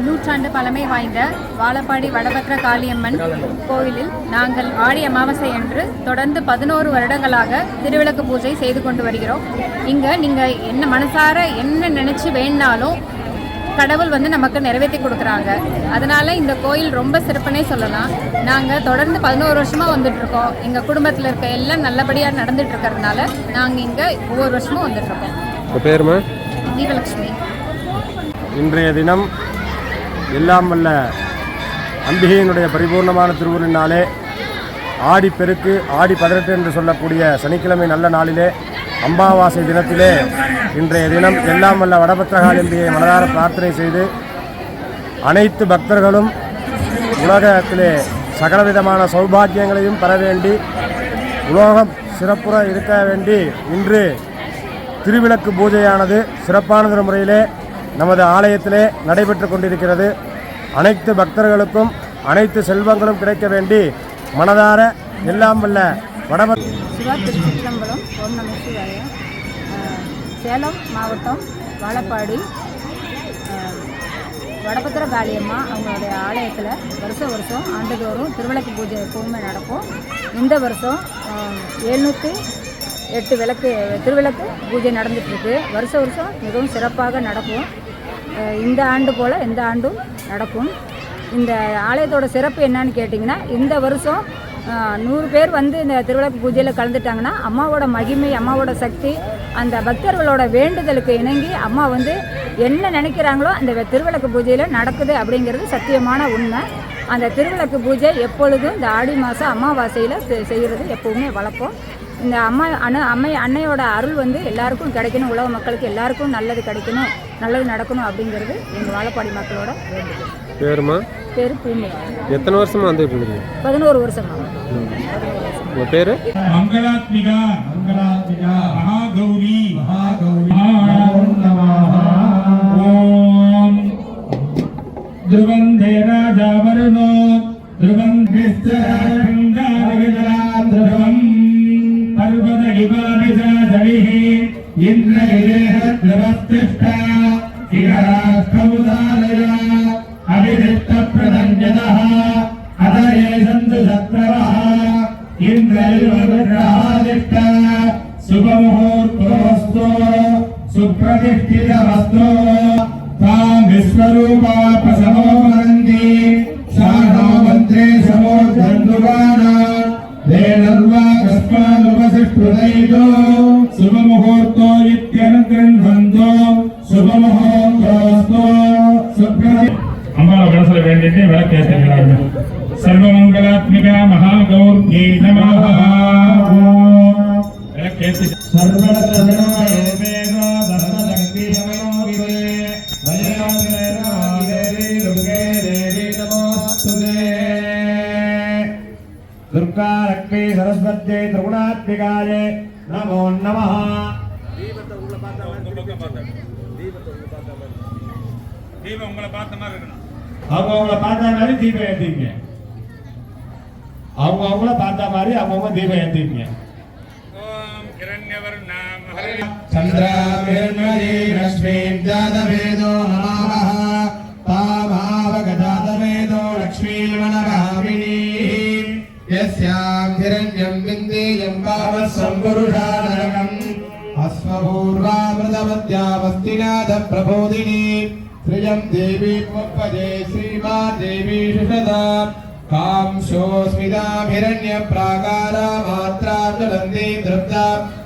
நூற்றாண்டு பழமை வாய்ந்த வாழப்பாடி வடபத்ர காளியம்மன் கோவிலில் நாங்கள் ஆடி அமாவாசை அன்று தொடர்ந்து 11 வருடங்களாக திருவிளக்கு பூஜை செய்து கொண்டு வருகிறோம். இங்கே நீங்கள் என்ன மனசார என்ன நினச்சி வேணாலும் கடவுள் நமக்கு நிறைவேற்றி கொடுக்குறாங்க. அதனால் இந்த கோயில் ரொம்ப சிறப்புனே சொல்லலாம். நாங்கள் தொடர்ந்து 11 வருஷமாக வந்துட்டுருக்கோம். எங்கள் குடும்பத்தில் இருக்க எல்லாம் நல்லபடியாக நடந்துட்டு இருக்கிறதுனால நாங்கள் இங்கே ஒவ்வொரு வருஷமும் வந்துட்டுருக்கோம். உங்கள் பேருமா? தீபலட்சுமி. இன்றைய தினம் எல்லாம் வல்ல அம்பிகையினுடைய பரிபூர்ணமான திருவுருளினாலே ஆடிப்பெருக்கு ஆடி 18 என்று சொல்லக்கூடிய சனிக்கிழமை நல்ல நாளிலே அமாவாசை தினத்திலே இன்றைய தினம் எல்லாம் வல்ல வடபத்ரகாளி அம்பிகையை மனதார பிரார்த்தனை செய்து அனைத்து பக்தர்களும் உலகத்திலே சகலவிதமான சௌபாக்கியங்களையும் பெற வேண்டி உலகம் சிறப்புற இருக்க வேண்டி இன்று திருவிளக்கு பூஜையானது சிறப்பான முறையிலே நமது ஆலயத்திலே நடைபெற்று கொண்டிருக்கிறது. அனைத்து பக்தர்களுக்கும் அனைத்து செல்வங்களும் கிடைக்க வேண்டி மனதார எல்லாம் வல்ல திருச்சிற்றம்பலம். ஓம் நம சிவாய. சேலம் மாவட்டம் வாழப்பாடி வடபத்திர காளியம்மா அவங்களுடைய ஆலயத்தில் வருஷம் ஆண்டுதோறும் திருவிளக்கு பூஜை எப்பவுமே நடக்கும். இந்த வருஷம் 708 விளக்கு திருவிளக்கு பூஜை நடந்துகிட்ருக்கு. வருஷம் மிகவும் சிறப்பாக நடக்கும். இந்த ஆண்டு போல் இந்த ஆண்டும் நடக்கும். இந்த ஆலயத்தோட சிறப்பு என்னன்னு கேட்டிங்கன்னா, இந்த வருஷம் 100 பேர் இந்த திருவிளக்கு பூஜையில் கலந்துட்டாங்கன்னா அம்மாவோட மகிமை, அம்மாவோட சக்தி, அந்த பக்தர்களோட வேண்டுதலுக்கு இணங்கி அம்மா என்ன நினைக்கிறாங்களோ அந்த திருவிளக்கு பூஜையில் நடக்குது அப்படிங்கிறது சத்தியமான உண்மை. அந்த திருவிளக்கு பூஜை எப்பொழுதும் இந்த ஆடி மாதம் அமாவாசையில் செய்கிறது எப்போவுமே வழக்கம். இந்த அன்னையோட அருள் எல்லாருக்கும் கிடைக்கணும், உலக மக்களுக்கு எல்லாருக்கும் நல்லது கிடைக்கணும், நல்லது நடக்கணும் அப்படிங்கிறது எங்கள் வாழப்பாடி மக்களோட வேண்டுதல். பேருமா? பேரு பூமி. எத்தனை வருஷமா வந்துட்டு இருக்கீங்க? 11 வருஷமா. உங்க பேரு? மங்களாத்மிகா மகாகௌரி ஓம் துருவந்தே ராஜா வருணோ துருவம் பர்வத இவானிசாதவிஹி இந்திரகிரேஹத்ரவஸ்திஷ்டா இகராஸ்கௌதாலயா அபிதிஷ்ட பிரதஞ்சதः அதயே சந்து சத்ரவः இந்திரயுவராதிஷ்ட சுபமுகூர்த்தோஸ்து சுப்ரதிஷ்டிதவஸ்து தாம் விஸ்வரூபா பிரசமோமரந்தி சானோ மந்திரே சமோர்தந்துவானா தேனர்வா கஸ்மானுபசிஷ்டுதைதோ சுபமுகூர்த்தோ இத்யனுகிருண்வந்தோ சுபமுகூர்த்தோஸ்து சுப்ரதி அம்பாளை மனசுல வேண்டிட்டு விளக்கேற்றுகிறாங்க. சர்வமங்களாத்மிகா மகாகௌர்யை நமஹ. விளக்கேற்று துர்கா லக்ஷ்மி சரஸ்வதி திரிகுணாத்மிகாயே நமோ நமஹ. தீபம் உங்களை பார்த்த மாதிரி இருக்கணும். அவங்கள பார்த்த மாதிரி தீபம் ஏற்றிங்க. அவங்கள பார்த்த மாதிரி அவங்க தீபம் ஏற்றிங்க. ஓம் கிரண்யவர்ணாம் சந்திராமிர்மதி லக்ஷ்மீம் ஜாதவேதோ நமஹ. தாமாவகஜாதவேதோ லக்ஷ்மீமனகாமினீ யஸ்யாம் ஹிரண்யம் விந்தேயம் பாவசம்புருஷானகம் அஸ்வபூர்வாமிருதமத்யாவஸ்திநாத பிரபோதினி श्रियं देवी त्वपदे श्रीमा देवी शुषदा कांशोस्मितां हिरण्यप्राकारा मात्रा ज्वलन्ती दृप्ता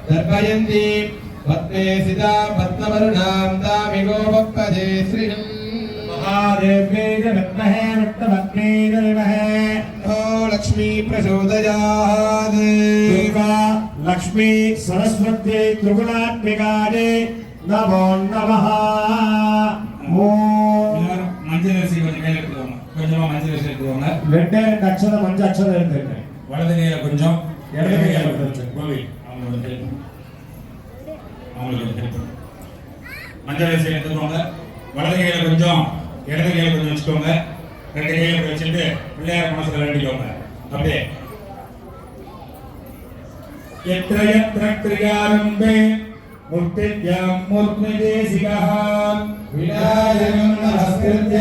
दर्पयन्ती पद्मे सितां पद्मवर्णां तामिगोपपदे श्रियं महादेव्यै विद्महे विष्णुपत्न्यै धीमहि ओ लक्ष्मी प्रचोदयात्. देवा लक्ष्मी सरस्वत्यै त्रिगुणात्मिकायै नमो नमः. மஞ்சள் அரிசி கொஞ்சம் கையில் எடுத்துக்கோங்க. கொஞ்சமா மஞ்சள் அரிசி எடுத்துக்கோங்க. 2 அக்ஷரம் 5 அக்ஷரம் எடுத்துக்கோங்க. வலது கையில கொஞ்சம், இடது கையில கொஞ்சம். கோவில் அவங்களுக்கு மஞ்சள் அரிசி எடுத்துக்கோங்க. வலது கையில கொஞ்சம், இடது கையில கொஞ்சம் வச்சுக்கோங்க. 2 கையில வச்சுட்டு பிள்ளையார் மனசுல வேண்டிக்கோங்க. அப்படியே எத்திர எத்திர கிரியாரம்பே मुक्तिद्यां मूर्तिदेशिकः विनायकं नमस्कृत्य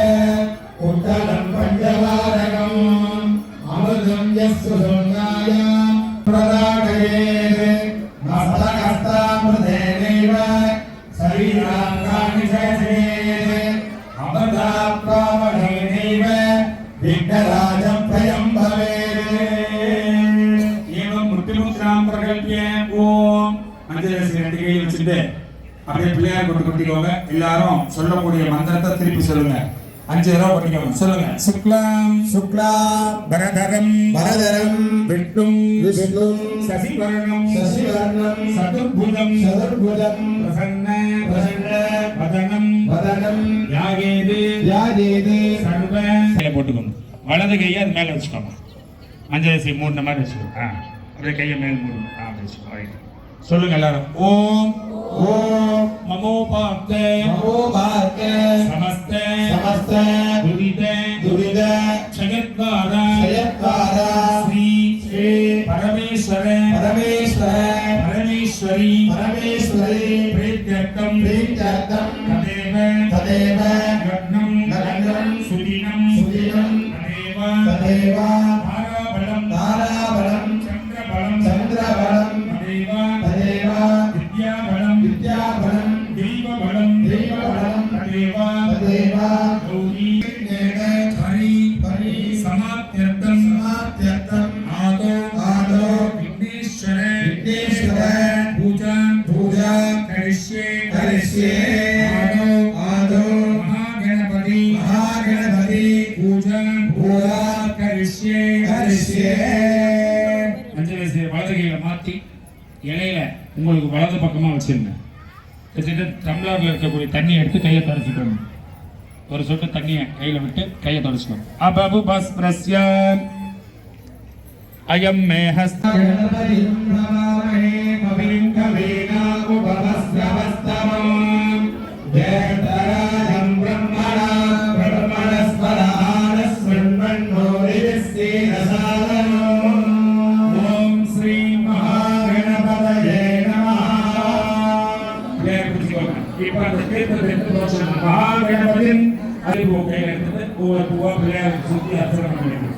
போட்டு குட்டிக்கோங்க. எல்லாரும் சொல்லக்கூடிய மந்திரத்தை திருப்பி சொல்லுங்க. 5 தடவை பண்ணிக்கோங்க. சொல்லுங்க. சுக்லாம் சுக்லாம் பரதரம் பரதரம் விஷ்ணும் விஷ்ணும் சசிவர்ணம் சசிவர்ணம் சதுர்புஜம் சதுர்புஜம் பிரசன்ன பிரசன்ன வதனம் வதனம் யாகேது யாதேதி சர்வ கையை போட்டுக்கோங்க. வலது கையை அது மேலே வச்சுக்கோங்க. மஞ்சள் மூணு மாதிரி வச்சுக்கோங்க. அப்படியே கையை மேலே மூணு வச்சுக்கோங்க. சொல்லுங்க எல்லாரும். ஓம் ஓம் மமோபாத்த மமோபாத்த நமஸ்த நமஸ்த துரித துரித ஜகத்கார ஜெயத்கார ஸ்ரீ ஸ்ரீ பரமேஸ்வர பரமேஸ்வர பரமேஸ்வரி பரமேஸ்வரி பிரீத்யர்த்தம் பிரீத்யர்த்தம் ததேவ ததேவ லக்னம் லக்னம் சுதினம் சுதினம் ததேவ ததேவ தாராபலம் தாராபலம் சந்திரபலம் சந்திரபலம் ததேவ ததேவ வித்யாபலம் வித்யாபலம் தெய்வபலம் தெய்வபலம் ததேவ ததேவ கௌரி நேக ஹரி பரி சமாத்யர்த்தம் சமாத்யர்த்தம் ஆதோ ஆதோ விக்னேஸ்வர விக்னேஸ்வர பூஜா பூஜா கரிஷ்யே கரிஷ்யே ஆதோ ஆதோ மகாகணபதி மகாகணபதி பூஜா பூஜா கரிஷ்யே கரிஷ்யே மஞ்சள் வலது கையில மாத்தி இலையில உங்களுக்கு வலது பக்கமா வச்சிருங்க. வச்சுட்டு டம்ளர்ல இருக்கக்கூடிய தண்ணி எடுத்து கையை தொடச்சிக்கணும். ஒரு சொட்டு தண்ணியை கையில விட்டு கையை தொடச்சிக்கணும். அபபு பஸ்ப்ரஸ்ய அயம் மே ஹஸ்த கணபதிம் நமாமஹே கவிம் கவீனா உபவஸ்யவஸ்தமம் ஜெயதராஜம் பிரம்மணா பிரம்மணஸ்வரான ஸ்வன்மன்னோரிவிஸ்தீரசாதனோ ஓம் ஸ்ரீ மகாகணபதயே நமः இப்ப அந்த தீர்த்தத்தை எடுத்து வச்சிருங்க. மகாகணபதியின் அறிவு கையில எடுத்து ஒவ்வொரு பூவா பிள்ளையார் சுத்தி அர்ச்சனை பண்ணிடுங்க.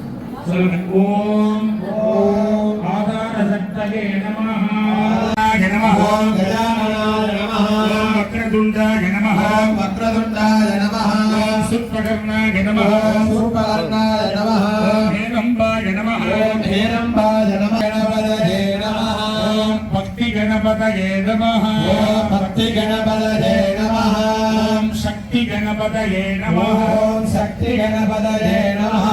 சொல்லுங்க. ஓம் ஓம் ஆதார சக்தகே நமஹ நமஹ ஓம் கஜானனாய நமः ஓம் வக்ரதுண்டாய நமஹ ஓம் வக்ரதுண்டாய நமः ஓம் சுத்பகர்ணாய நமஹ ஓம் சூர்பகர்ணாய நமः ஓம் ஹேரம்பாய நமஹ ஓம் ஹேரம்பாய நமः கணபதயே நமः ஓம் பக்தி கணபதயே நமஹ ஓம் பக்தி கணபதயே நமः ஓம் சக்தி கணபதயே நமஹ ஓம் சக்தி கணபதயே நமः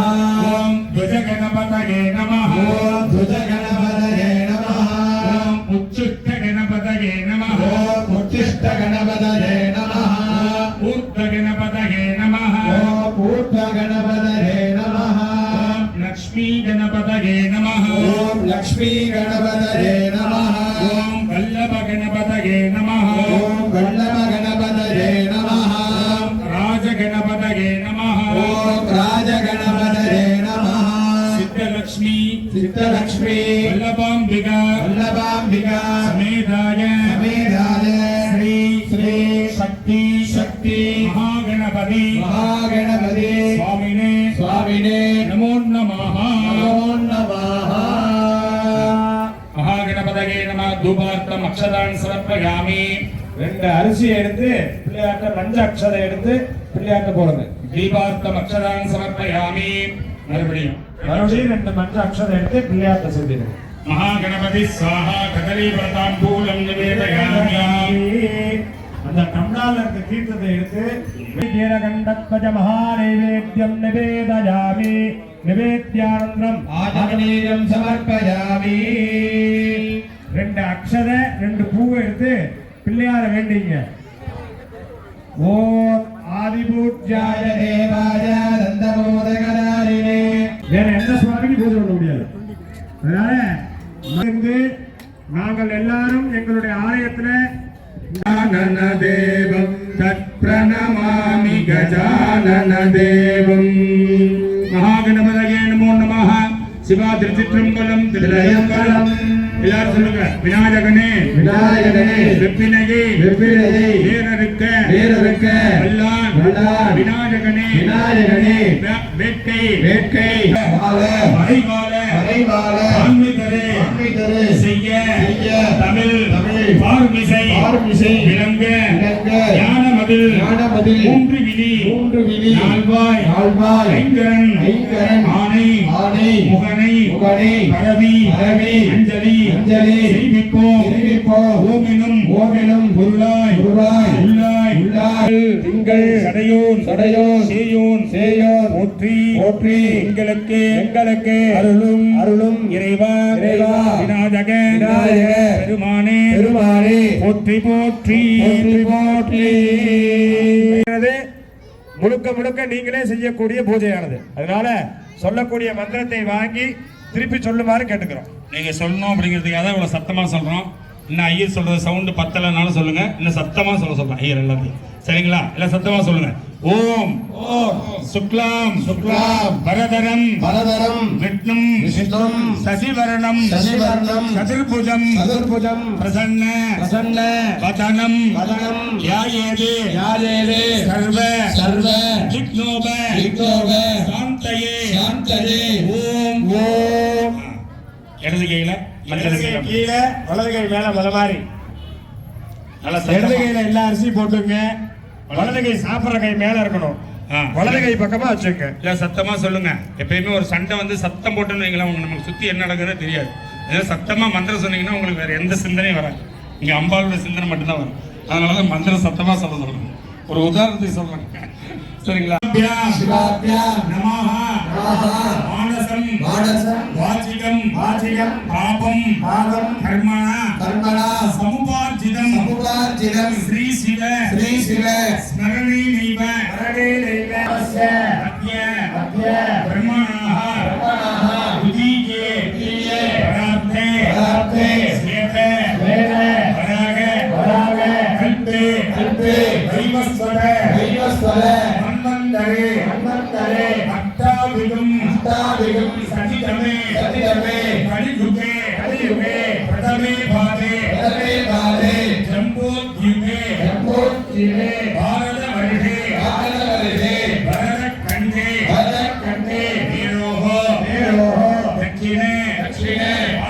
ஓம் துஜ கணபதயே நமஹ ஓம் துஜ கணபதயே நமः ஓம் உச்சுஷ்ட கணபதயே நமஹ ஓம் உச்சிஷ்ட கணபதயே நமः ஊர்த்த கணபதயே நமஹ ஓம் ஊர்த்வ கணபதயே நமः ஓம் லக்ஷ்மீ கணபதயே நமஹ ஓம் லக்ஷ்மீ கணபதயே நமः ஓம் வல்லப கணபதயே நமஹ ஓம் வல்லப கணபதயே நமः ஓம் ராஜ கணபதயே நமஹ ஓம் ராஜ கணபதயே நமः சித்தலக்ஷ்மி சித்தலக்ஷ்மி வல்லபாம்பிகா வல்லபாம்பிகா சமேதாய சமேதாய ஸ்ரீ ஸ்ரீ சக்தி சக்தி மகாகணபதி மகாகணபதி சுவாமினே சுவாமினே நமோ நமஹ நமோ நமः மகாகணபதயே நம தூபார்த்தம் அக்ஷதான் சமர்ப்பயாமி. 2 அரிசி எடுத்து பிள்ளையாட்ட மஞ்சள் அக்ஷதை எடுத்து பிள்ளையாட்ட போடுங்க. தீபார்த்தம் அக்ஷதான் சமர்ப்பயாமி. மறுபடியும் மறுபடியும் 2 மஞ்சள் அக்ஷதை எடுத்து பிள்ளையாட்ட சொல்லிடுங்க. மகாகணபதி சாஹா கதலி பிரதாம்பூலம் நிவேதயாமி. அந்த டம்ளால இருக்க தீர்த்தத்தை எடுத்து வீரகண்டத்வஜ மகாநைவேத்யம் நிவேதயாமி. நிவேத்யானந்தரம் ஆஜகனீயம் சமர்ப்பயாமி. 2 அக்ஷதை 2 பூவை எடுத்து பிள்ளையார வேண்டிங்க. ஓம் ஆதிபூஜ்யாய ஜாய தேவாய தந்தமோதகதாரிணே. வேற எந்த சுவாமிக்கு பூஜை பண்ண முடியாது. அதனால இருந்து நாங்கள் எல்லாரும் எங்களுடைய ஆலயத்துல கஜானன தேவம் தத் பிரணமாமி கஜானன தேவம். மகாகணபதயே நமோ நமஹ. சிவா திருச்சிற்றம்பலம் தில்லையம்பலம். எல்லாரும் சொல்லுங்க. விநாயகனே விநாயகனே வெப்பினையே வெப்பினையை வேறறுக்க வேறறுக்க வல்லான் வல்லான் விநாயகனே விநாயகனே வேட்கை வேட்கை வாழ மறைவாள மறைவாழ ஆன்மீகரே ஆன்மீகரே செய்ய செய்ய தமிழ் தமிழ் பார்மிசை விளங்க ஞானமதில் மூன்று விழி நால்வாய் ஐங்கரன் ஆணை முகனை பரவி அஞ்சலி செய்விப்போம் ஓமெனும் பொருளாய் உள்ளாய் திங்கள் சடையோன் சேயோன் போற்றி எங்களுக்கு அருளும் இறைவா விநாயக பெருமானே போற்றி முழுக்க நீங்களே செய்யக்கூடிய பூஜையானது. அதனால சொல்லக்கூடிய மந்திரத்தை வாங்கி திருப்பி சொல்லுமாறு கேட்டுக்கிறோம். நீங்க சொல்லணும் அப்படிங்கிறதுக்காக தான் இவ்வளவு சத்தமா சொல்றோம். இன்னும் ஐயர் சொல்றது சவுண்டு பத்தலைனாலும் சொல்லுங்க, இன்னும் சத்தமா சொல்றேன் ஐயர் எல்லாத்தையும். சரிங்களா? எல்லாம் சத்தமா சொல்லுங்க. ஓம் சுக்லாம் வரதரம் விஷ்ணும் சசிவரணம் சதுர்புஜம் பிரசன்ன வதனம் யாயேதே சர்வ விக்னோப சாந்தயே ஓம் இடது கையில கீழே வலது கை மேல மலை மாதிரி இடது கையில எல்லா அரிசியும் போட்டுங்க. வலது கை சாப்பிட்ற கை மேல இருக்கணும், வலது கை பக்கமா வச்சுங்க. இல்ல சத்தமா சொல்லுங்க. எப்பயுமே ஒரு சண்டை வந்து சத்தம் போட்டுன்னு வைங்களேன், நமக்கு சுத்தி என்ன நடக்குதுன்னு தெரியாது. ஏதாவது சத்தமா மந்திரம் சொன்னீங்கன்னா உங்களுக்கு வேற எந்த சிந்தனையும் வராது. இங்க அம்பாளோட சிந்தனை மட்டும்தான் வரும். அதனாலதான் மந்திரம் சத்தமா சொல்ல சொல்லுங்க. ஒரு உதாரணத்துக்கு சொல்லுங்க. சரிங்களா? வாச்சிகம் பாபம் கர்மணா சமுபார்ஜிதம் ஸ்ரீ சிவ ஸ்மரணே நைவ அத்ய பிரம்மணாஹ உதீகே பரார்த்தே ஸ்வேத வராக கல்பே தெய்வஸ்வர மன்வந்தரே அட்டாவிகம் சதிதமே கலியுகே பிரதமே பாதே ஜம்போத்யுகே பாரத வருகே பரத கண்டே நேரோஹோ தக்கினே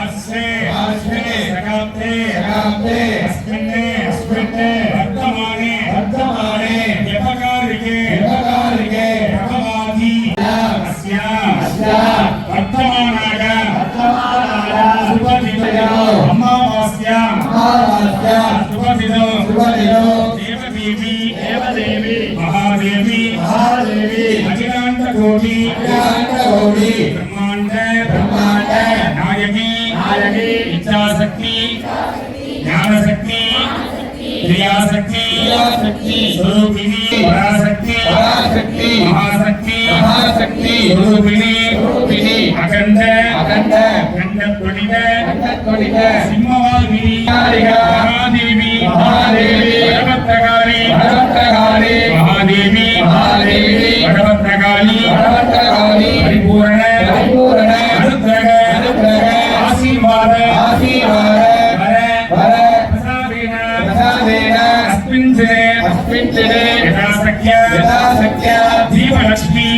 ஆஸ்ரே சகாப்தே அஸ்மின்னே வர்த்தமானே யபகாரிகே பிரபவாதி அஸ்யா வர்த்தமானாக சுபதிதோ அமாவாஸ்யா சுபதிதோ தேவதேவி மகாதேவி அகிலாண்ட கோடி பிரம்மாண்ட நாயகி இச்சாசக்தி ஞானசக்தி கிரியாசக்தி ஸ்வரூபிணி பராசக்தி மகாசக்தி ஸ்வரூபிணி அகண்ட கண்டத்வனித சிம்மவாகினி மகாதேவி பரமத்தகாரி மகாதேவி பரமத்தகாரி பரிபூரண அனுக்கிரக ஆசீர்வாத ஜீவலட்சுமி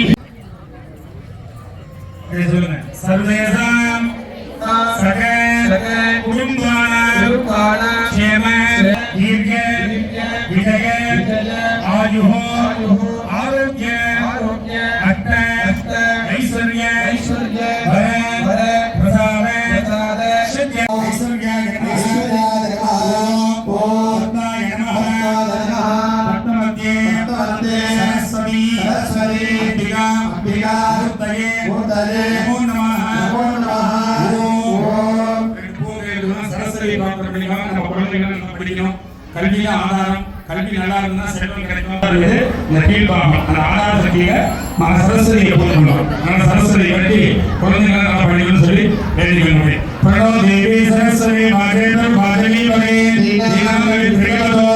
சொல்லுங்க. சர்வேசாம் சக குடும்பான க்ஷேம தீர்க்க விஜய ஆயுஹோ ஆரோக்கிய அஷ்ட ஐஸ்வர்ய வர பிரசாத சித்ய ஐஸ்வர்யாய கல்வியில ஆதாரம், கல்வி நல்லா இருந்தா செல்வம் கிடைக்கும். இந்த கீழ்பாகம் அந்த ஆதார சக்தியில சரஸ்வதியை போட்டுக்கணும். சரஸ்வதி வேண்டி குழந்தைகளை நல்லா படிக்கணும்னு சொல்லி வேண்டிக்கணும். பிரணோ தேவி சரஸ்வதி மாதேவம் மாதவி வகை தீனாமவி பிரியவதோ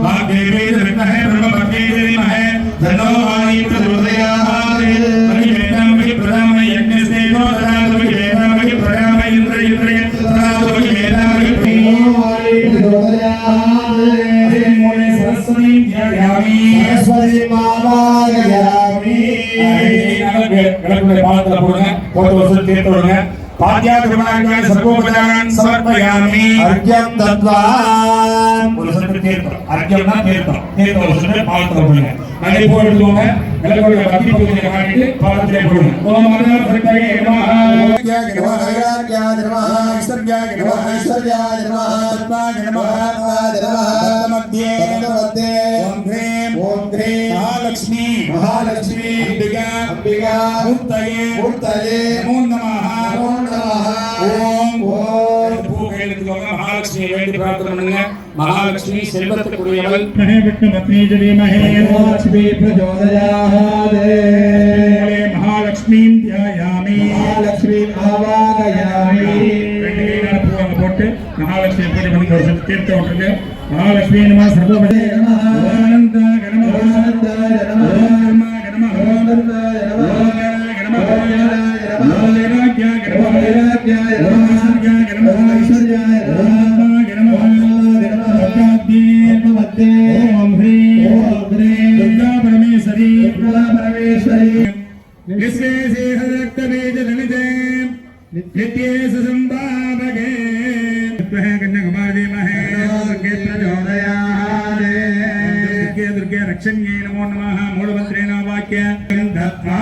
மாதேவி திருமஹே பிரம்ம பக்தி மஹே தனோ வாணி பிரதோதயாஹாரி மகி வேதாமகி பிரதாமகி யக்ஞஸ்தேனோ தராமகி வேதாமகி பிரதாமகி இந்திரிய தராமகி வேதாமகி சரஸ்வதி மாதாயாமி பாதத்துல போடுங்க, போட்டு வருஷம் தீர்த்து விடுங்க. பாத்யாத்ரிமார்கான் சர்வோபச்சாரான் சமர்ப்பயாமி. அர்க்யம் தத்வா ஒரு சொட்டு தீர்த்தம். அர்க்யம்னா தீர்த்தம். தீர்த்தம் ஒரு சொட்டு பாலத்துல போடுங்க. அதை போய் எடுத்துக்கோங்க. விளக்கோட பக்தி பூஜையை காட்டிட்டு பாலத்திலே போடுங்க. ஓம் நமோ சர்க்கரே நமஹ. ஐஸ்வர்யாய நமஹ ஐஸ்வர்யாய நமஹ ஐஸ்வர்யாய நமஹ தத்வாய நமஹ மத்யே ஓம் க்ரீம் மகாலட்சுமி அம்பிகா மூர்த்தயே நமோ நமஹ ஓம் பூக்கள் எடுத்துக்கோங்க. மகாலட்சுமியை வேண்டி பிரார்த்தனை பண்ணுங்க. மகாலட்சுமி செல்வத்துக்குரியவள். லக்ஷ்மீ பிரச்சோதயாதே மகாலட்சுமியும் தியாயாமி. மகாலட்சுமி ஆவாகயாமி. ரெண்டு கையில பூ அங்க போட்டு மகாலட்சுமி பூஜை பண்ணி ஒரு சொட்டு தீர்த்தம் விட்டுருங்க. மகாலட்சுமி நம சர்வபதே நமஹ. ஆனந்தாய நமஹ. ஆனந்தாய நமஹ. ஓமாய நமஹ. ஆனந்தாய நமஹ. ஓமாய நமஹ. வைராக்யாய நமஹ. வைராக்யாய நமஹ. ஐஸ்வர்யாய நமஹ. ஐஸ்வர்யாய நமஹ. ஓமாய நமஹ. மத்யே ஓம் ஹ்ரீம் ஓம் க்ரீம் துர்கா பரமேஸ்வரி. துர்கா பரமேஸ்வரி विश्वेशेहरक्तबीजधनिते नित्ये सुसंभावगे त्वः कन्याकुमारीमहे दुर्गे प्रचोदयाते. दुर्गे रक्षण्ये नमो नमः. मूलमन्त्रेण वाक्य दत्वा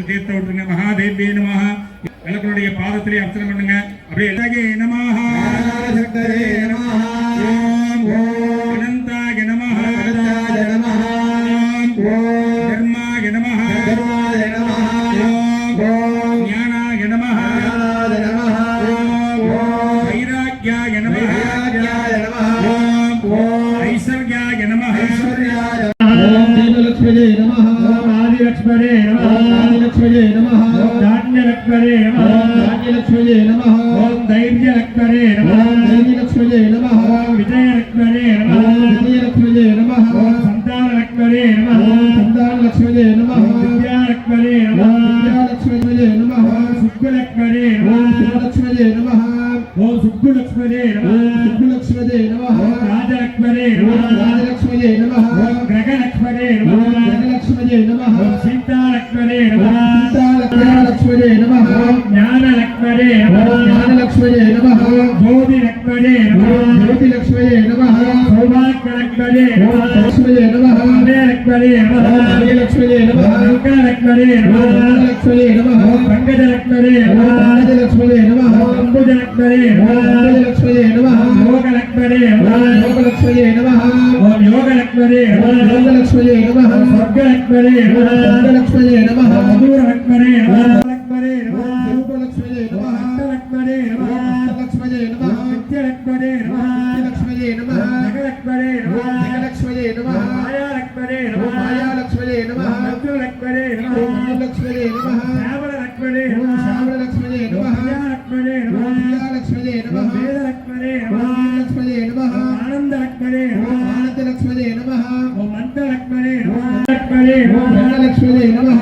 தீர்த்த விட்டுருங்க. மகாதேவியே நமஹ. விளக்கனுடைய பாதத்திலே அர்ச்சனை பண்ணுங்க. அப்படியே எல்லாகே நமஹ. சக்தரே நமஹ. ஓம் அனந்தாய நமஹ. அனந்தாய நமஹ. ஓம் தர்மாய நமஹ. தர்மாய நமஹ. ஓம் ஞானாய நமஹ. ஞானாய நமஹ. ஓம் வைராக்யாய நமஹ. வைராக்யாய நமஹ. ஓம் ஐஸ்வர்யாய நமஹ. ஐஸ்வர்யாய ஓம் தீபலக்ஷ்மியே நமஹ. ஓம் ஆதிலக்ஷ்மரே நமஹ. ஆதிலக்ஷ்மியே நமஹ. ஓம் தான்யலக்ஷ்மரே நமஹ. தான்யலக்ஷ்மியே நமஹ. ஓம் தைர்யலக்ஷ்மரே நமஹ. தைர்யலக்ஷ்மியே நமஹ. ஓம் விஜயலக்ஷ்மரே நமஹ. விஜயலக்ஷ்மியே நமஹ. ஓம் சந்தானலக்ஷ்மரே நமஹ. ஓம் சந்தானலக்ஷ்மியே நமஹ. வித்யாலக்ஷ்மரே நமஹ. வித்யாலக்ஷ்மியே நமஹ. ஓம் சுக்குலக்ஷ்மரே நமஹ. சுக்குலக்ஷ்மியே நமஹ. ஓம் சுக்குலக்ஷ்மரே நமஹ. சுக்குலக்ஷ்மியே நமஹ. ஓம் ராஜலக்ஷ்மரே நமஹ. ராஜலக்ஷ்மியே நமஹ. ஓம் கிரகலக்ஷ்மரே நமஹ. கிரகலக்ஷ்மியே நமஹ. ஓம் சீதாலக்ஷ்மரே நமஹ. சீதாலக்ஷ்மியே நமஹ. ஓம் ஞானலக்ஷ்மரே நமஹ. ஞானலக்ஷ்மியே நமஹ. ஓம் ஜோதிலக்ஷ்மரே நமஹ. ஜோதிலக்ஷ்மியே நமஹ. சௌபாக்யலக்ஷ்மரே நமஹ. லக்ஷ்மியே நமஹ. அபயலக்ஷ்மரே நமஹ. அபயலக்ஷ்மியே நமஹ. லக்ஷ்மரே நமஹ. லக்ஷ்மியே நமஹ. பங்கஜலக்ஷ்மரே நமஹ. பங்கஜலக்ஷ்மியே நமஹ. அம்புஜலக்ஷ்மரே நமஹ. அம்புஜலக்ஷ்மியே நமஹ. யோகலக்ஷ்மரே நமஹ. யோகலக்ஷ்மியே நமஹ. ஓம் யோகலக்ஷ்மரே நமஹ. யோகலக்ஷ்மியே நமஹ. சொர்க்கலக்ஷ்மரே நமஹ. சொர்க்கலக்ஷ்மியே நமஹ. மதுரலக்ஷ்மரே நமஹ. லக்ஷ்மரே நமஹ. ரூபலக்ஷ்மியே நமஹ. லக்ஷ்மரே நமஹ. லக்ஷ்மரே நமஹ. நித்யலக்ஷ்மரே நமஹ. நித்யலக்ஷ்மியே நமஹ. ஜெகலக்ஷ்மரே நமஹ. ஜெகலக்ஷ்மியே நமஹ. மாயாலக்ஷ்மரே நமஹ. மாயாலக்ஷ்மியே நமஹ. மதுரலக்ஷ்மரே நமஹ. மதுரலக்ஷ்மியே நமஹ. ஷாவலக்ஷ்மரே நமஹ. ஷாவலக்ஷ்மியே நமஹ. வித்யாலக்ஷ்மரே நமஹ. வித்யாலக்ஷ்மியே நமஹ. வேதலக்ஷ்மரே நமஹ. வேதலக்ஷ்மியே நமஹ. ஆனந்தலக்ஷ்மரே நமஹ. ஆனந்தலக்ஷ்மியே நமஹ. ஓம் மந்தலக்ஷ்மரே நமஹ. லக்ஷ்மரே நமஹ. தனலக்ஷ்மியே நமஹ.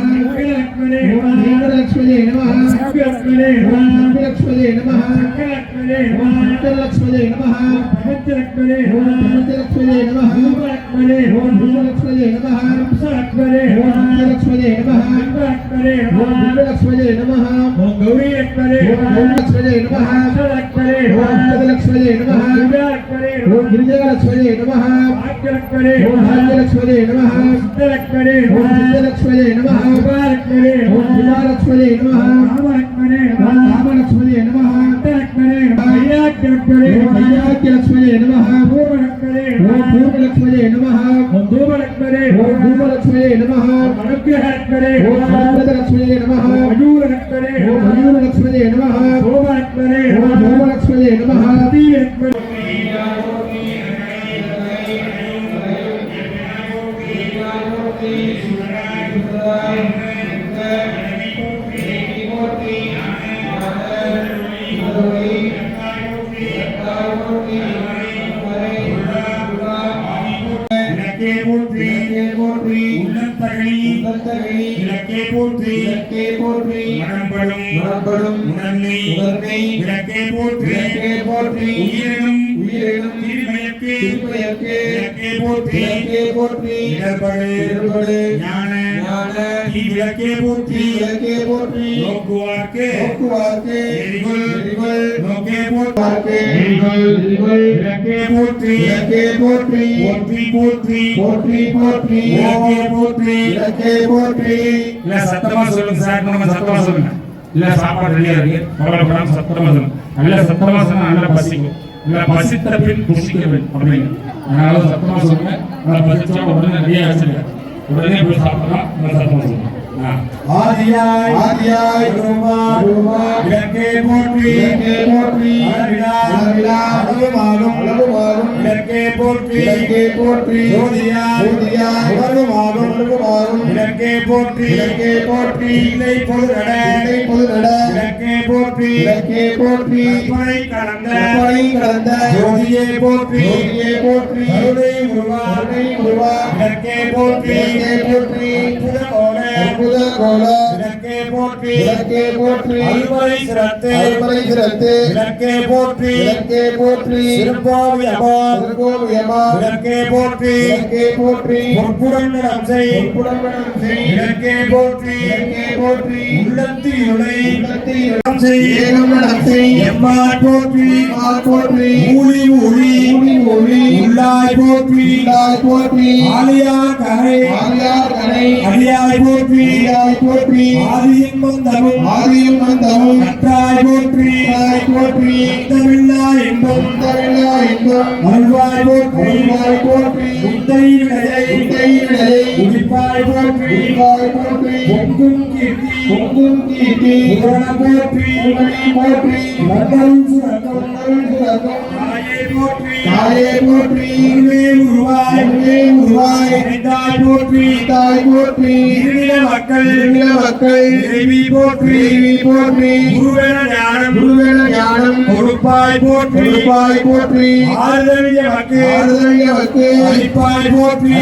லக்ஷ்மரே நமஹ. தேவலக்ஷ்மியே நமஹ. லக்ஷ்மரே நமஹ. லக்ஷ்மரே நமஹ. லக்ஷ்மரே நமஹ. லக்ஷ்மரே நமஹ. பிரபஞ்சலக்ஷ்மரே நமஹ. பிரபஞ்சலக்ஷ்மியே நமஹ. ரூபலக்ஷ்மரே நமஹ. ரூபலக்ஷ்மியே நமஹ. லக்ஷ்மரே நமஹ. லக்ஷ்மரே நமஹ. லக்ஷ்மரே நமஹ. லக்ஷ்மரே நமஹ. ஓம் கௌரி லக்ஷ்மரே நமஹ. லக்ஷ்மரே நமஹ. லக்ஷ்மரே நமஹ. லக்ஷ்மரே நமஹ. விஜயலக்ஷ்மரே நமஹ. விஜயலக்ஷ்மரே நமஹ. பாக்யலக்ஷ்மரே நமஹ. பாக்யலக்ஷ்மரே நமஹ. சித்தலக்ஷ்மரே நமஹ. சித்தலக்ஷ்மரே நமஹ. உபாலக்ஷ்மரே நமஹ. உபாலக்ஷ்மரே நமஹ. ராமலக்ஷ்மரே நமஹ. ராமலக்ஷ்மரே நமஹ. சித்தலக்ஷ்மரே நமஹ. ஐயாக்யலக்ஷ்மரே நமஹ. ஐயாக்யலக்ஷ்மரே நமஹ. பூர்வலக்ஷ்மரே நமஹ. பூர்வலக்ஷ்மரே நமஹ. ஓம் தூபலக்ஷ்மரே ஓம் தூபலக்ஷ்மரே நமஹ. அனுக்கிரகலக்ஷ்மரே ஓம் அனுக்கிரகலக்ஷ்மரே நமஹ. மயூரலக்ஷ்மரே ஓம் மயூரலக்ஷ்மரே நமஹ. சோமலக்ஷ்மரே ஓம் சோமலக்ஷ்மரே நமஹ. தீலக்ஷ்மரே இலக்கே போற்றி உள்ளத்தகழி இலக்கே போற்றி மனம்படும் உணர்னை இலக்கே போற்றி உயிரினும் தீர்மயக்கே இலக்கே போற்றி போற்றி இடர்படு ஞான தீ விளக்கே போற்றி நோக்குவார்க்கு எரிகுள் நோக்கே போற்றி விளக்கே போற்றி விளக்கே போற்றி இல்ல சத்தமா சொல்லுங்க சார், நம்ம சத்தமா சொல்லுங்க. இல்ல சாப்பாடு ரெடியா இருக்கு, கவலைப்படாம சத்தமா சொல்லுங்க. நல்ல சத்தமா சொன்னா நல்ல பசிக்கும், இல்ல பசித்த பின் புசிக்கவேன் அப்படிங்க. அதனால சத்தமா சொல்லுங்க. நல்ல பசிச்சா உடனே ரெடியா வச்சுங்க, உடனே போய் சாப்பிடலாம். நல்ல சத்தமா சொல்லுங்க. ஆதியாய் விளக்கே போற்றி அளவுமாகும் விளக்கே போற்றி ஜோதியாய் உணர்வுமாகும் விளக்கே போற்றி இல்லை பொழுதட விளக்கே போற்றி கற்பனை கடந்த ஜோதியே போற்றி கருணை உருவா விளக்கே போற்றி விளக்கே போற்றி அல்வரை சிரத்து விளக்கே போற்றி சிறுபாவியமாம் விளக்கே போற்றி பொற்புடன் நம்சை விளக்கே போற்றி உள்ளத்தி இருளை எம்மான் போற்றி ஊழி உள்ளாய் போற்றி ஆலியா கரை அடியாய் போற்றி ஆதியும் மந்தமும் கற்றாய் போற்றி தமிழா என்பும் அருள்வாய் போற்றி உந்தையினை உதிப்பாய் போற்றி பொங்கும் கீர்த்தி போற்றி மந்தம் சுரங்கம் தாயே போற்றி உருவாய் போற்றி மக்கள் தேவி போற்றி குருவேன ஞானம் கொடுப்பாய் போற்றி ஆறுதலிய வக்கு அளிப்பாய் போற்றி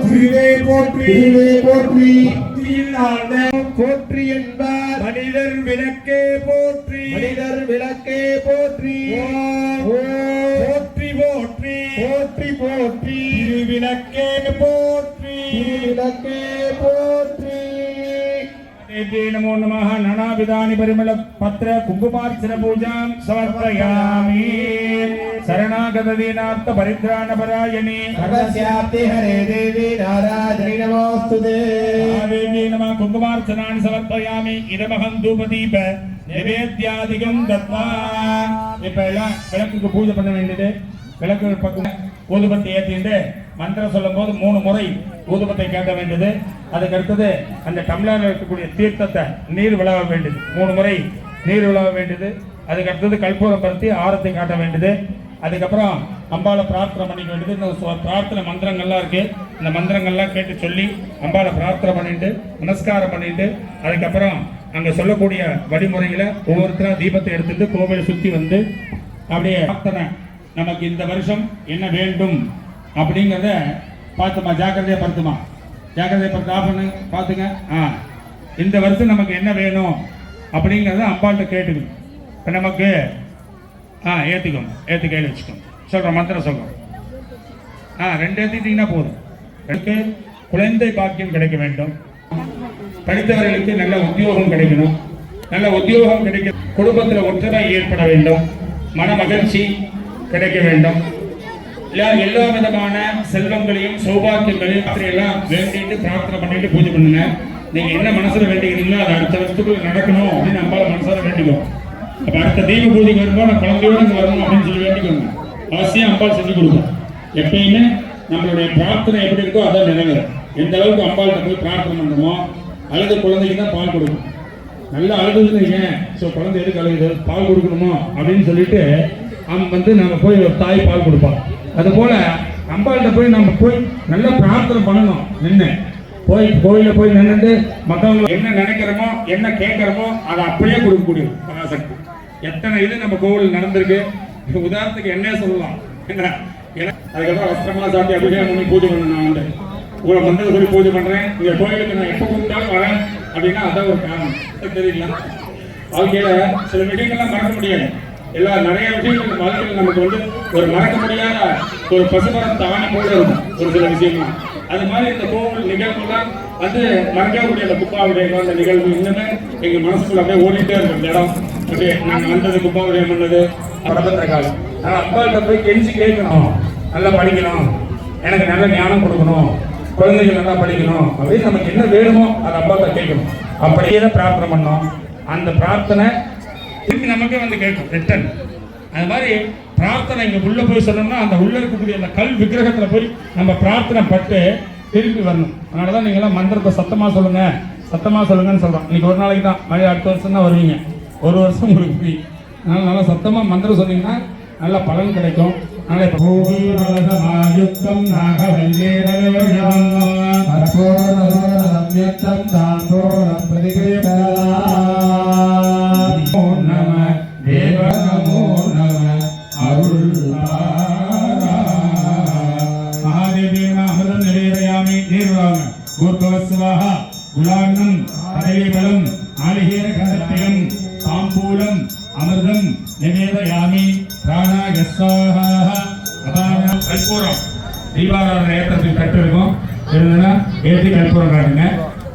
திருவே போற்றி போற்றி என்பார் மனிதர் விளக்கே போற்றி போற்றி திருவிளக்கே போற்றி नमो नमः नानाविधानि परिमल पत्र कुंकुमार्चन पूजां समर्पयामि शरणागत दीनार्थ परित्राण परायणे सर्वस्याप्ति हरे देवी नारायणी नमोस्तुते देवी नमः कुंकुमार्चनानि समर्पयामि इदमहं धूपदीप नैवेद्यादिकं दत्वा இப்ப எல்லாம் விளக்குக்கு பூஜை பண்ண வேண்டியது விளக்கு பக்கம் ஊதுபத்தி ஏற்றிட்டு மந்திரம் சொல்லும் போது 3 முறை ஊதுபத்தை கேட்க வேண்டியது. அதுக்கு அடுத்தது அந்த டம்ளரில் இருக்கக்கூடிய தீர்த்தத்தை நீர் விழாவ வேண்டியது, 3 முறை நீர் விழாவ வேண்டியது. அதுக்கு அடுத்தது கற்பூரம் பருத்தி ஆரத்தை காட்ட வேண்டியது. அதுக்கப்புறம் அம்பாவை பிரார்த்தனை பண்ணிக்க வேண்டியது. இந்த பிரார்த்தனை மந்திரங்கள்லாம் இருக்கு, இந்த மந்திரங்கள்லாம் கேட்டு சொல்லி அம்பாவை பிரார்த்தனை பண்ணிட்டு நமஸ்காரம் பண்ணிட்டு அதுக்கப்புறம் அங்க சொல்லக்கூடிய வழிமுறையில ஒவ்வொருத்தரும் தீபத்தை எடுத்துட்டு கோவிலை சுத்தி வந்து அப்படியே பிரார்த்தனை நமக்கு இந்த வருஷம் என்ன வேண்டும் அப்படிங்கிறத பார்த்துமா, ஜாக்கிரதையா படுத்து ஆஃப் பண்ணு பார்த்துங்க. இந்த வருஷம் நமக்கு என்ன வேணும் அப்படிங்கிறத அம்பாள்கிட்ட கேட்டுக்கணும். இப்போ நமக்கு ஏற்று கையில் வச்சுக்கோங்க. சொல்கிறோம் மந்திரம் சொல்கிறோம். 2 ஏற்றிட்டிங்கன்னா போதும். எனக்கு குழந்தை பாக்கியம் கிடைக்க வேண்டும், படித்தவர்களுக்கு நல்ல உத்தியோகம் கிடைக்கணும், நல்ல உத்தியோகம் கிடைக்க, குடும்பத்தில் ஒற்றுமை ஏற்பட வேண்டும், மன மகிழ்ச்சி கிடைக்க வேண்டும், எல்லா விதமான செல்வங்களையும் சௌபாக்கியங்களையும் அப்படியெல்லாம் வேண்டிட்டு பிரார்த்தனை பண்ணிட்டு பூஜை பண்ணுங்க. நீங்க என்ன மனசுல வேண்டிக்கிறீங்களோ அது அடுத்த வருஷத்துக்குள்ள நடக்கணும் அப்படின்னு நம்மளால மனசார வேண்டிக்கோம். அப்ப அடுத்த தீப பூஜைக்கு வரும்போது நான் குழந்தையோட வரணும் அப்படின்னு சொல்லி வேண்டிக்கோங்க. அவசியம் அம்பாள் செஞ்சு கொடுப்போம். எப்பயுமே நம்மளுடைய பிரார்த்தனை எப்படி இருக்கோ அதான் நிறைவேறும். எந்த அளவுக்கு அம்பாள்கிட்ட போய் பிரார்த்தனை பண்றோமோ, அழுத குழந்தைக்கு தான் பால் கொடுக்கும். நல்லா அழுதுன்னு ஸோ குழந்தை எதுக்கு அழுகுது, பால் கொடுக்கணுமோ அப்படின்னு சொல்லிட்டு நம்ம போய் தாய் பால் கொடுப்பான். அதுபோல அம்பாள்கிட்ட போய் நம்ம போய் நல்லா பிரார்த்தனை பண்ணணும். நின்று போய் கோயிலில் போய் நின்றுட்டு மற்றவங்க என்ன நினைக்கிறோமோ என்ன கேட்குறோமோ அதை அப்படியே கொடுக்கக்கூடிய பராசக்தி. எத்தனை இது நம்ம கோவில் நடந்திருக்கு. உதாரணத்துக்கு என்ன சொல்லலாம், என்ன அதுக்கப்புறம் வஸ்திரமெல்லாம் சாப்பிட்டு அபிஷேகம் பண்ணி பூஜை பண்ண நான் வந்து உங்களை மந்திரம் சொல்லி பூஜை பண்ணுறேன். இந்த கோயிலுக்கு நான் எப்போ கூப்பிட்டாலும் வரேன் அப்படின்னா அதான் ஒரு காரணம். தெரியல வாழ்க்கையில் சில விஷயங்கள்லாம் மறக்க முடியாது. நிறைய விஷயங்கள் இந்த வாழ்க்கையில் நமக்கு வந்து ஒரு மறக்க முடியாத ஒரு பசுமரம் தானி போல இருக்கும் ஒரு சில விஷயங்கள். அது மாதிரி இந்த கோவில் நிகழ்வுலாம் வந்து மறக்கவே முடியாத கும்பாபிஷேகம் அந்த நிகழ்வு இன்னுமே எங்க மனசுக்குள்ள அப்படியே ஓடிட்டே இருக்கும். இந்த இடம் அப்படியே நாங்கள் வந்தது கும்பாபிஷேகம் பண்ணது பரபத்திர காலம். ஆனால் அப்பாட்ட போய் கெஞ்சி கேட்கணும், நல்லா படிக்கணும், எனக்கு நல்ல ஞானம் கொடுக்கணும், குழந்தைகள் நல்லா படிக்கணும் அப்படின்னு நமக்கு என்ன வேணுமோ அதை அப்பாட்ட கேட்கணும். அப்படியே தான் பிரார்த்தனை பண்ணோம். அந்த பிரார்த்தனை திருப்பி நமக்கே வந்து கேட்கும் ரிட்டன். அது மாதிரி பிரார்த்தனை இங்கே உள்ளே போய் சொன்னோம்னா அந்த உள்ளே இருக்கக்கூடிய அந்த கல் விக்கிரகத்தில் போய் நம்ம பிரார்த்தனை பட்டு திருப்பி வரணும். அதனால தான் நீங்களாம் மந்திரத்தை சத்தமாக சொல்லுங்கன்னு சொல்கிறோம். இன்னைக்கு ஒரு நாளைக்கு தான், மழை அடுத்த வருஷம் தான் வருவீங்க, ஒரு வருஷம் உங்களுக்கு ஃப்ரீ. அதனால் நல்லா சத்தமாக மந்திரம் சொன்னீங்கன்னா நல்ல பலன் கிடைக்கும். அதனால் இப்போ குலான்னம் பதவிபலம் ஆலிகேர கந்தத்தியம் தாம்பூலம் அமிர்தம் நிவேதயாமி பிராணாயஸ்வாஹ அபானம் கற்பூரம் தீபாராதனை ஏற்றத்துக்கு கட்டு இருக்கும். இருந்ததுன்னா ஏற்றி கற்பூரம் காட்டுங்க.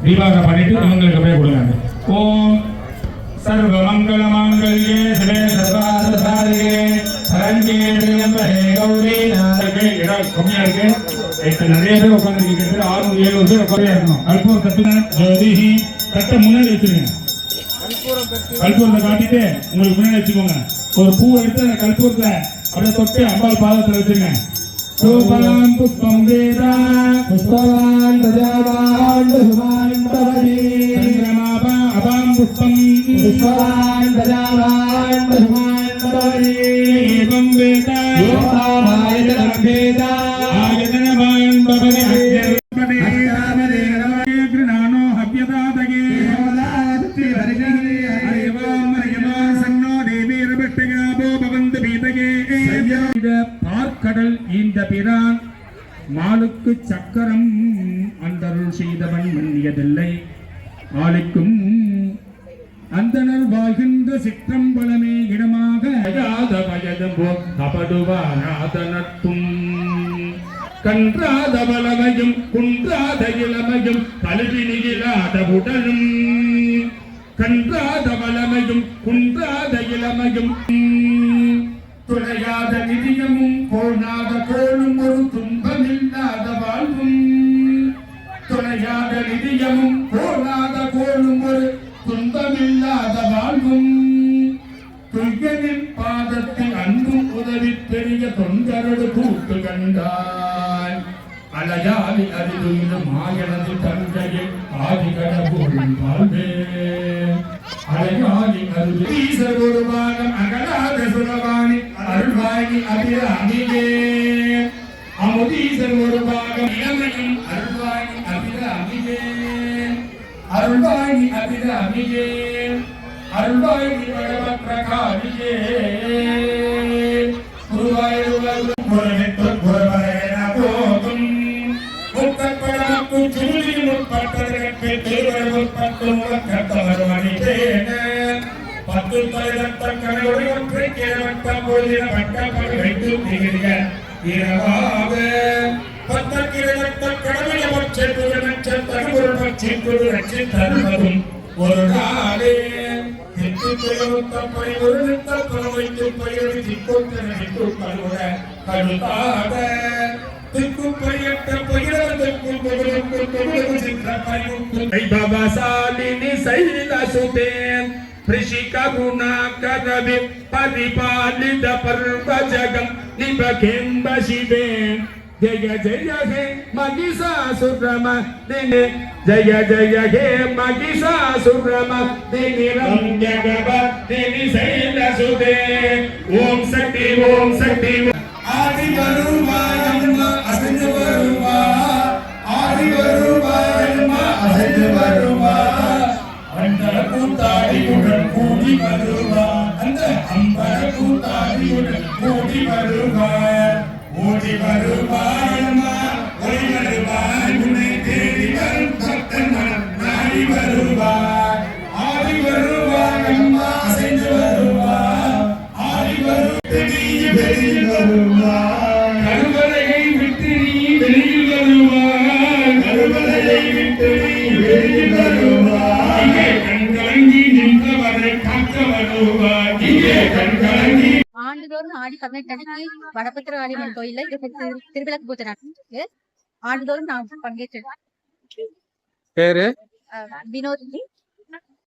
தீபாராதனை பண்ணிட்டு இவங்களுக்கு அப்படியே கொடுங்க. ஓம் சர்வ மங்கள மாங்கல்யே சிவே சர்வார்த்தசாதிகே சரண்யே த்ரியம்பகே கௌரி நாரகே. இடம் கம்மியா இருக்கு, நிறைய பேர் உட்காந்துருக்கீங்க. 600-700 பேர் உட்காந்தே இருக்கணும். கற்பூரம் தட்டுனா ஜோதிஹி தட்டை முன்னாடி வச்சிருங்க. கற்பூரத்தை காட்டிட்டு உங்களுக்கு முன்னாடி வச்சுக்கோங்க. ஒரு பூ எடுத்து அந்த கற்பூரத்தை அப்படியே தொட்டு அம்பாள் பாதத்தில் வச்சிருங்க. சோபலாம் புஷ்பம் வேதா புஷ்பவான் பிரஜாவான் பசுமான் பவதி சந்திரமாபா அபாம் புஷ்பம் புஷ்பவான் பிரஜாவான் பசுமான் பவதி ஏவம் வேதா யோகாமாயதனம் வேதா ஆயதனவான் பவதி அஷ்டமதே நமே கிருணானோ ஹவ்யதாதகே ஹோதாதி ஹரிஜனே ஹரிவாம் ஹரிமா சன்னோ தேவீர் பட்டகாபோ பவந்த பீதகே பார்க்கடல் இந்த பிரான் மாலுக்கு சக்கரம் அந்தருள் செய்தவன் மன்னியதில்லை ஆளுக்கும் அந்தனர் வாழ்கின்ற சிற்றம்பலமே இடமாக கபடுவாராதனத்தும் கன்றாத பலமையும் குன்றாத இளமையும் கல்வினியிலாத உடலும் கன்றாத பலமையும் குன்றாத இளமையும் துணையாத நிதியமும் கோணாத கோளும் ஒரு துன்பமில்லாத வாழ்வும் துணையாத நிதியமும் கோணாத கோளும் ஒரு துன்பமில்லாத வாழ்வும் துய்யனின் பாதத்தில் அன்பும் உதவி பெரிய தொண்டரடு கூட்டு கண்டாய் அலையாதி அறிதுள்ள மாயனது தந்தையில் ஆதிகடவுள் வாழ்வே அலையாதி அருள் ஈசர் ஒரு பாகம் அகலாத சுரவாணி அருள்வாணி அபிராமியே அமுதீசர் ஒரு பாகம் இளமையும் அருள்வாணி அபிராமியே அருள்வாணி அபிராமியே அருள்வாணி பரமற்ற காளியே குருவாயூர் குருவரேன போகும் முத்தப்படமும் சுருளி முற்பட்டதற்கு தேவர் முற்பட்டும் கத்தவர் மணிதேன பத்து பரிதத்த கனவுடைய ஒற்றை கேவட்ட போதின பட்டப்படி வைத்து திகிரிய இரவாக பத்த கிரதத்த கடவுளை பட்சத்து நட்சத்திரம் பட்சித்து ரட்சி தருவதும் ஒரு நாளே திட்டு பெருமுத்தப்படி ஒரு நித்த பரவைத்து பயிர் திக்கொத்தனிட்டு கருட கருதாக திக்கு பையட்ட பயிரத்துக்கு கொகுலுக்கு சித்திர பைமுக்கு வைபவசாலினி சைலசுதேன் ऋषिकरुणाकरवि परिपालित पर्वजगं निबकेम्ब शिवे जय जय हे महिषासुरमर्दिनि जय जय हे महिषासुरमर्दिनि रम्यगवर्दिनि शैलसुते ओम शक्ति आदि வருவாயம்மா அசைந்து வருவா ஆதி வருவாயம்மா அசைந்து வருவா அந்த கூத்தாடியுடன் கூடி வருவார் அந்த அம்பர கூத்தாடியுடன் கூடி வருவார் ஓடி வருவாயம்மா ஓடி வருவார் உன்னை தேடி வரும் பக்தன் மனம் நாடி வருவார் ஆடி வருவாயம்மா அசைந்து வருவார் ஆடி ஆண்டுதோறும் ஆடி 18 அன்னைக்கு வடபத்திர காளியம்மன் கோயில்ல இது திருவிளக்கு பூஜை நடந்துருக்கு. ஆண்டுதோறும் நான் பங்கேற்றேன். பேரு வினோதினி.